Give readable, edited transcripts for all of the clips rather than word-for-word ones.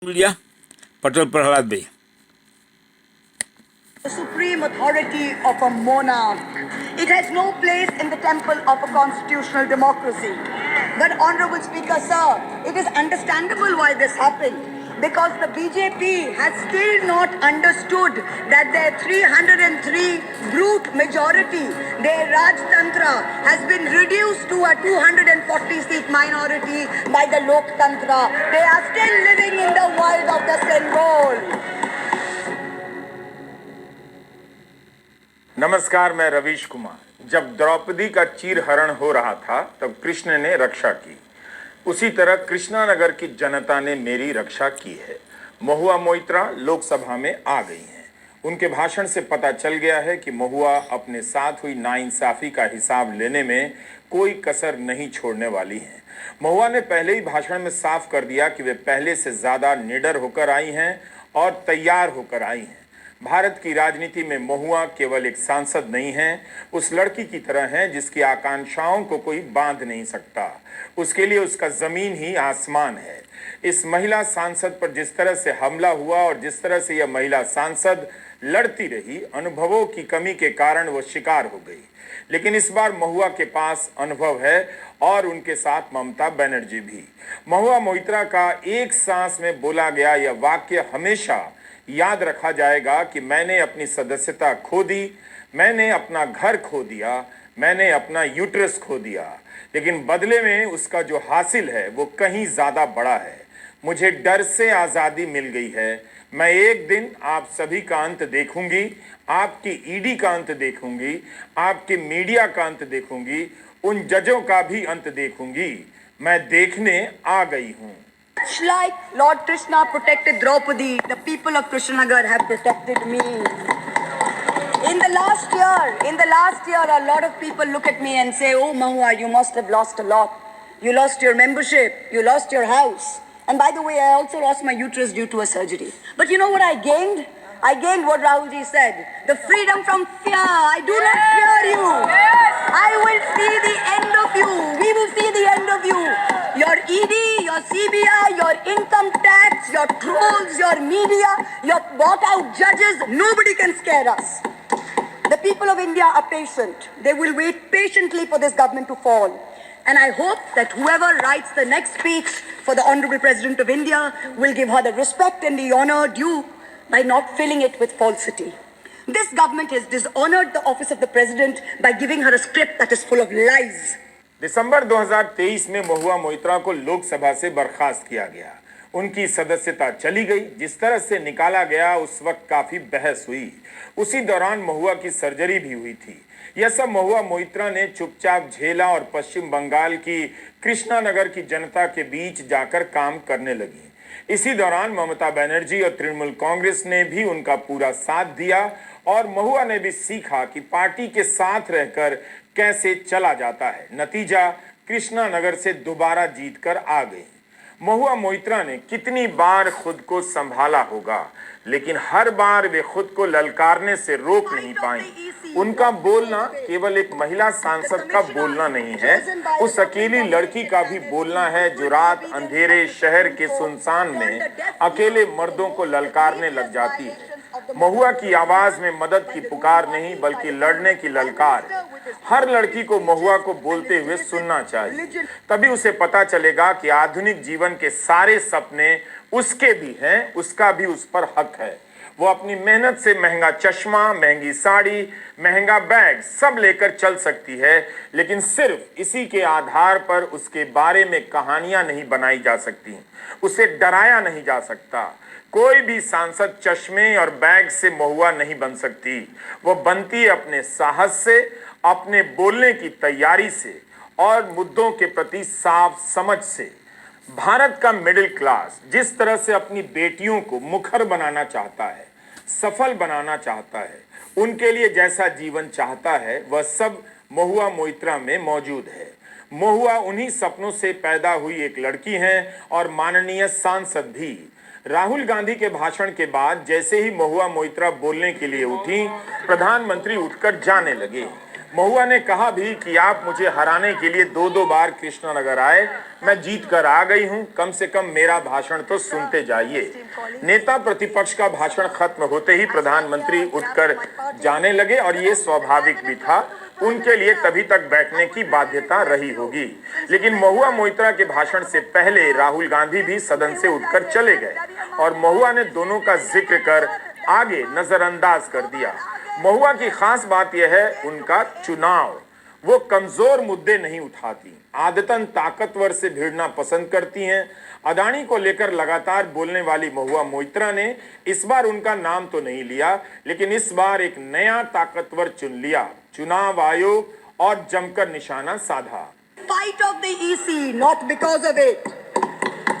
Media Patel Prahlad भाई. The supreme authority of a monarch. It has no place in the temple of a constitutional democracy. But Honorable Speaker, sir, it is understandable why this happened. Because the BJP has still not understood that their 303 brute majority, their Rajtantra, has been reduced to a 240-seat minority by the Loktantra. They are still living in the world of the Senghol. नमस्कार, मैं रवीश कुमार। जब द्रौपदी का चीरहरण हो रहा था तब कृष्ण ने रक्षा की, उसी तरह कृष्णानगर की जनता ने मेरी रक्षा की है। महुआ मोइत्रा लोकसभा में आ गई हैं। उनके भाषण से पता चल गया है कि महुआ अपने साथ हुई नाइंसाफी का हिसाब लेने में कोई कसर नहीं छोड़ने वाली हैं। महुआ ने पहले ही भाषण में साफ कर दिया कि वे पहले से ज्यादा निडर होकर आई हैं और तैयार होकर आई हैं। भारत की राजनीति में महुआ केवल एक सांसद नहीं है, उस लड़की की तरह है जिसकी आकांक्षाओं को कोई बांध नहीं सकता। उसके लिए उसका जमीन ही आसमान है। इस महिला सांसद पर जिस तरह से हमला हुआ और जिस तरह से यह महिला सांसद लड़ती रही, अनुभवों की कमी के कारण वो शिकार हो गई। लेकिन इस बार महुआ के पास अनुभव है और उनके साथ ममता बनर्जी भी। महुआ मोइत्रा का एक सांस में बोला गया यह वाक्य हमेशा याद रखा जाएगा कि मैंने अपनी सदस्यता खो दी, मैंने अपना घर खो दिया, मैंने अपना यूट्रस खो दिया, लेकिन बदले में उसका जो हासिल है वो कहीं ज्यादा बड़ा है। मुझे डर से आजादी मिल गई है। मैं एक दिन आप सभी का अंत देखूंगी, आपकी ईडी का अंत देखूंगी, आपके मीडिया का अंत देखूंगी, उन जजों का भी अंत देखूंगी। मैं देखने आ गई हूं। Much like Lord Krishna protected Draupadi, the people of Krishnanagar have protected me. In the last year, a lot of people look at me and say, "Oh, Mahua, you must have lost a lot. You lost your membership, you lost your house. And by the way, I also lost my uterus due to a surgery. But you know what I gained? I gained what Rahulji said, the freedom from fear. I do not fear you. I will see the end of you. We will see the end of you. Your ED, your CBI, your income tax, your trolls, your media, your bought out judges, nobody can scare us. The people of India are patient. They will wait patiently for this government to fall. And I hope that whoever writes the next speech for the Honorable President of India will give her the respect and the honor due by not filling it with falsity. This government has dishonored the office of the President by giving her a script that is full of lies. दिसंबर 2023 में महुआ मोइत्रा को लोकसभा से बर्खास्त किया गया। उनकी सदस्यता चली गई। जिस तरह से निकाला गया उस वक्त काफी बहस हुई। उसी दौरान महुआ की सर्जरी भी हुई थी। यह सब महुआ मोइत्रा ने चुपचाप झेला और पश्चिम बंगाल की कृष्णानगर की जनता के बीच जाकर काम करने लगी। इसी दौरान ममता बनर्जी और तृणमूल कांग्रेस ने भी उनका पूरा साथ दिया और महुआ ने भी सीखा कि पार्टी के साथ रहकर कैसे चला जाता है। नतीजा, कृष्णानगर से दोबारा जीतकर आ गई। महुआ मोइत्रा ने कितनी बार खुद को संभाला होगा, लेकिन हर बार वे खुद को ललकारने से रोक नहीं पाई। उनका बोलना केवल एक महिला सांसद का बोलना नहीं है, उस अकेली लड़की का भी बोलना है जो रात अंधेरे शहर के सुनसान में अकेले मर्दों को ललकारने लग जाती है। महुआ की आवाज में मदद की पुकार नहीं बल्कि लड़ने की ललकार है। हर लड़की को महुआ को बोलते हुए सुनना चाहिए, तभी उसे पता चलेगा कि आधुनिक जीवन के सारे सपने उसके भी हैं, उसका भी उस पर हक है। वो अपनी मेहनत से महंगा चश्मा, महंगी साड़ी, महंगा बैग सब लेकर चल सकती है, लेकिन सिर्फ इसी के आधार पर उसके बारे में कहानियां नहीं बनाई जा सकती, उसे डराया नहीं जा सकता। कोई भी सांसद चश्मे और बैग से महुआ नहीं बन सकती। वो बनती अपने साहस से, अपने बोलने की तैयारी से और मुद्दों के प्रति साफ समझ से। भारत का मिडिल क्लास जिस तरह से अपनी बेटियों को मुखर बनाना चाहता है, सफल बनाना चाहता है, उनके लिए जैसा जीवन चाहता है, वह सब महुआ मोइत्रा में मौजूद है। महुआ उन्हीं सपनों से पैदा हुई एक लड़की हैं और माननीय सांसद भी। राहुल गांधी के भाषण के बाद जैसे ही महुआ मोइत्रा बोलने के लिए उठी, प्रधानमंत्री उठकर जाने लगे। महुआ ने कहा भी कि आप मुझे हराने के लिए दो बार कृष्णनगर आए, मैं जीत कर आ गई हूं, कम से कम मेरा भाषण तो सुनते जाइए। नेता प्रतिपक्ष का भाषण खत्म होते ही प्रधानमंत्री उठकर जाने लगे और ये स्वाभाविक भी था, उनके लिए तभी तक बैठने की बाध्यता रही होगी। लेकिन महुआ मोइत्रा के भाषण से पहले राहुल गांधी भी सदन से उठकर चले गए और महुआ ने दोनों का जिक्र कर आगे नजरअंदाज कर दिया। महुआ की खास बात यह है उनका चुनाव, वो कमजोर मुद्दे नहीं उठाती, आदतन ताकतवर से भिड़ना पसंद करती हैं। अदानी को लेकर लगातार बोलने वाली महुआ मोइत्रा ने इस बार उनका नाम तो नहीं लिया, लेकिन इस बार एक नया ताकतवर चुन लिया, चुनाव आयोग, और जमकर निशाना साधा। Fight of the EC, not because of it.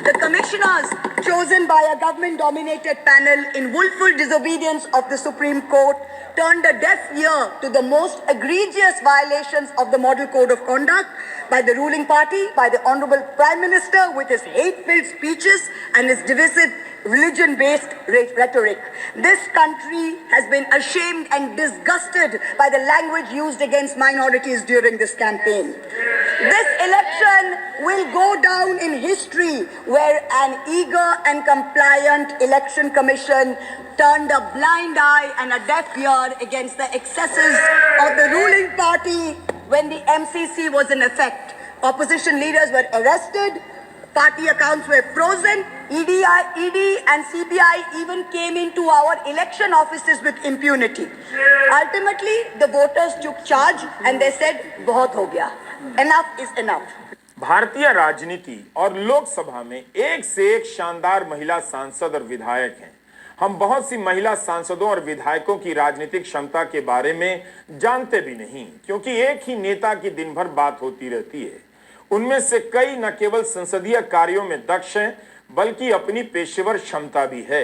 The commissioners chosen by a government-dominated panel in willful disobedience of the Supreme Court turned a deaf ear to the most egregious violations of the Model Code of Conduct by the ruling party, by the Honorable Prime Minister with his hate-filled speeches and his divisive religion-based rhetoric. This country has been ashamed and disgusted by the language used against minorities during this campaign. This election will go down in history where an eager and compliant election commission turned a blind eye and a deaf ear against the excesses of the ruling party when the MCC was in effect. Opposition leaders were arrested, party accounts were frozen, ED and CBI even came into our election offices with impunity. Ultimately, the voters took charge and they said, "बहुत हो गया, enough is enough." भारतीय राजनीति और लोकसभा में एक से एक शानदार महिला सांसद और विधायक हैं। हम बहुत सी महिला सांसदों और विधायकों की राजनीतिक क्षमता के बारे में जानते भी नहीं, क्योंकि एक ही नेता की दिन भर बात होती रहती है। उनमें से कई न केवल संसदीय कार्यों में दक्ष हैं, बल्कि अपनी पेशेवर क्षमता भी है।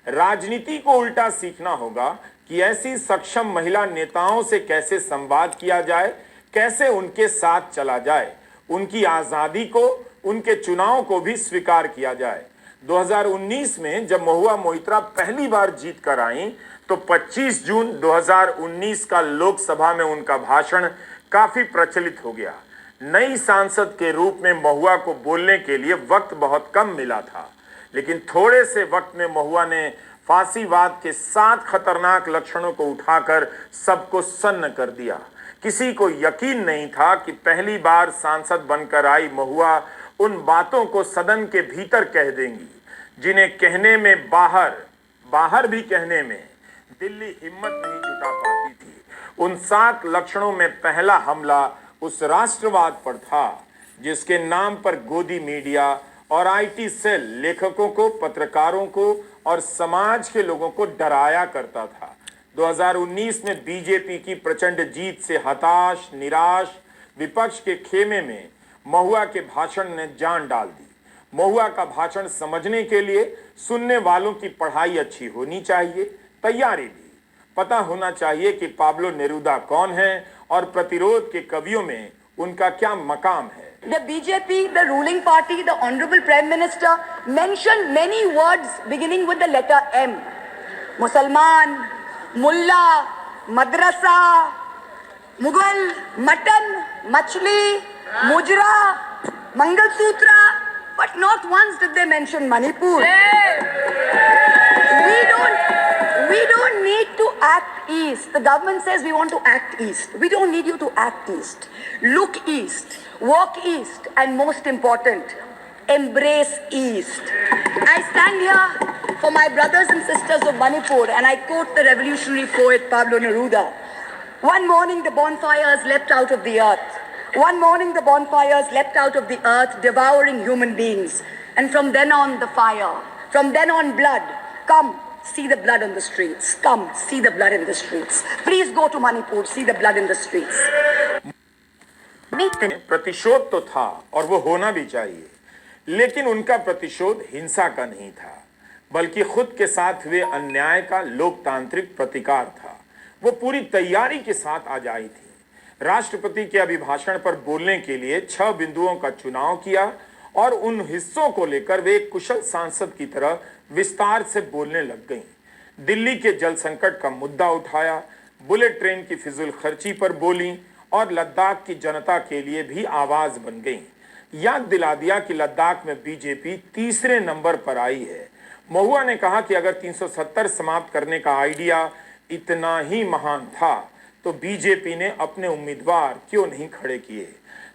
राजनीति को उल्टा सीखना होगा कि ऐसी सक्षम महिला नेताओं से कैसे संवाद किया जाए, कैसे उनके साथ चला जाए, उनकी आजादी को, उनके चुनाव को भी स्वीकार किया जाए। 2019 में जब महुआ मोइत्रा पहली बार जीत कर आई तो 25 जून 2019 का लोकसभा में उनका भाषण काफी प्रचलित हो गया। नई सांसद के रूप में महुआ को बोलने के लिए वक्त बहुत कम मिला था, लेकिन थोड़े से वक्त में महुआ ने फांसीवाद के 7 खतरनाक लक्षणों को उठाकर सबको सन्न कर दिया। किसी को यकीन नहीं था कि पहली बार सांसद बनकर आई महुआ उन बातों को सदन के भीतर कह देंगी जिन्हें कहने में बाहर भी कहने में दिल्ली हिम्मत नहीं जुटा पाती थी। उन 7 लक्षणों में पहला हमला उस राष्ट्रवाद पर था जिसके नाम पर गोदी मीडिया और आईटी सेल लेखकों को, पत्रकारों को और समाज के लोगों को डराया करता था। 2019 में बीजेपी की प्रचंड जीत से हताश, निराश विपक्ष के खेमे में महुआ के भाषण ने जान डाल दी। महुआ का भाषण समझने के लिए सुनने वालों की पढ़ाई अच्छी होनी चाहिए, तैयारी भी पता होना चाहिए कि पाब्लो नेरुदा कौन है और प्रतिरोध के कवियों में उनका क्या मकाम है। The BJP, the ruling party, the Honorable Prime Minister mentioned many words beginning with the letter M. Musalman, Mullah, Madrasa, Mughal, Mutton, Machli, Mujra, Mangalsutra, but not once did they mention Manipur. We don't need to act east. The government says we want to act east. We don't need you to act east. Look east, walk east, and most important, embrace east. I stand here for my brothers and sisters of Manipur, and I quote the revolutionary poet Pablo Neruda. One morning the bonfires leapt out of the earth. One morning the bonfires leapt out of the earth, devouring human beings. And from then on the fire, from then on blood. Come, see the blood on the streets. Come, see the blood in the streets. Please go to Manipur, see the blood in the streets. प्रतिशोध तो था और वो होना भी चाहिए, लेकिन उनका प्रतिशोध हिंसा का नहीं था, बल्कि खुद के साथ हुए अन्याय का लोकतांत्रिक प्रतिकार था। वो पूरी तैयारी के साथ आज आई थी। राष्ट्रपति के अभिभाषण पर बोलने के लिए 6 बिंदुओं का चुनाव किया और उन हिस्सों को लेकर वे एक कुशल सांसद की तरह विस्तार से बोलने लग गईं। दिल्ली के जल संकट का मुद्दा उठाया, बुलेट ट्रेन की फिजूल खर्ची पर बोली और लद्दाख की जनता के लिए भी आवाज बन गई। याद दिला दिया कि लद्दाख में बीजेपी तीसरे नंबर पर आई है। महुआ ने कहा कि अगर 370 समाप्त करने का आइडिया इतना ही महान था तो बीजेपी ने अपने उम्मीदवार क्यों नहीं खड़े किए।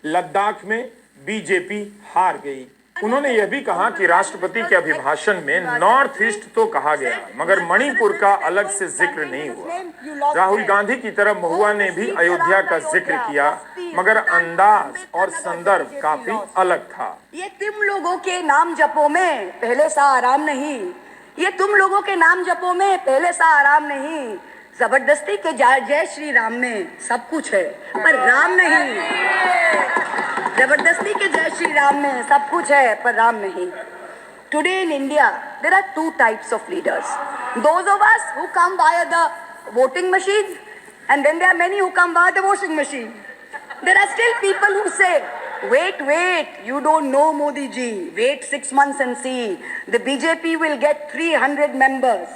लद्दाख में बीजेपी हार गई। उन्होंने यह भी कहा कि राष्ट्रपति के अभिभाषण में नॉर्थ ईस्ट तो कहा गया मगर मणिपुर का अलग से जिक्र नहीं हुआ। राहुल गांधी की तरह महुआ ने भी अयोध्या का जिक्र किया मगर अंदाज और संदर्भ काफी अलग था। ये तुम लोगों के नाम जपो में पहले सा आराम नहीं, ये तुम लोगों के नाम जपो में पहले सा आराम नहीं। जबरदस्ती के जय श्री राम में सब कुछ है पर राम नहीं। जबरदस्ती के जय श्री राम में सब कुछ है पर राम नहीं। Today in India, there are two types of leaders. Those of us who come via the voting machine, and then there are many who come via the washing machine. There are still people who say, wait, you don't know Modi ji. Wait 6 months and see. The BJP will get 300 members.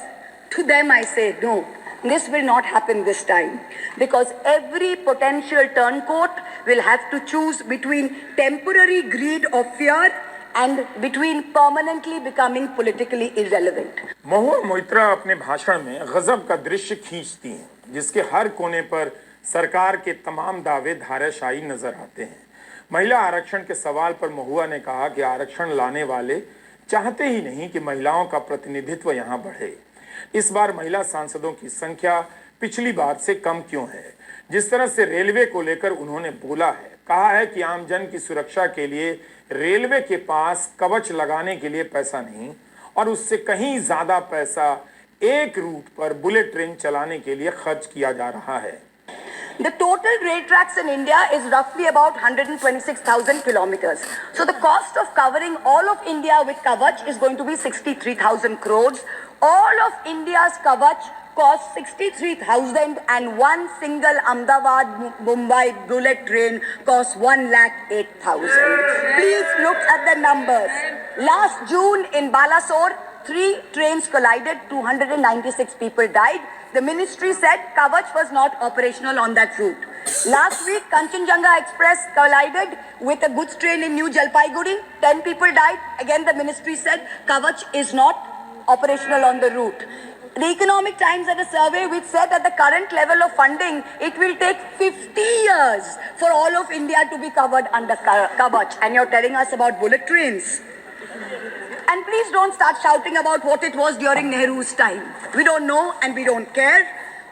To them I say, no. This will not happen this time because every potential turncoat will have to choose between temporary greed of fear and between permanently becoming politically irrelevant. Mahua Moitra अपने भाषण में गजब का दृश्य खींचती हैं जिसके हर कोने पर सरकार के तमाम दावे धाराशाही नजर आते हैं। महिला आरक्षण के सवाल पर महुआ ने कहा कि आरक्षण लाने वाले चाहते ही नहीं कि महिलाओं का प्रतिनिधित्व यहाँ बढ़े। इस बार महिला सांसदों की संख्या पिछली बार से कम क्यों है। जिस तरह से रेलवे को लेकर उन्होंने बोला है, कहा है कि आमजन की सुरक्षा के लिए रेलवे के पास कवच लगाने के लिए पैसा नहीं और उससे कहीं ज्यादा पैसा एक रूट पर बुलेट ट्रेन चलाने के लिए खर्च किया जा रहा है। The total rail tracks in India is roughly about 126,000 kilometers. So the cost of covering all of India with Kavach is going to be 63,000 crores. All of India's Kavach costs 63,000 and one single Ahmedabad-Mumbai bullet train costs 1,08,000. Please look at the numbers. Last June in Balasore, 3 trains collided, 296 people died. The ministry said Kavach was not operational on that route. Last week, Kanchenjunga Express collided with a goods train in New Jalpaiguri. 10 people died. Again, the ministry said Kavach is not operational on the route. The Economic Times had a survey which said at the current level of funding, it will take 50 years for all of India to be covered under Kavach. And you're telling us about bullet trains. And please don't start shouting about what it was during Nehru's time. We don't know and we don't care.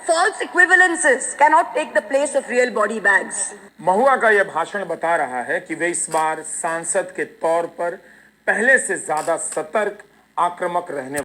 False equivalences cannot take the place of real body bags. महुआ का यह भाषण बता रहा है कि वे इस बार सांसद के तौर पर पहले से ज्यादा सतर्क, आक्रामक रहने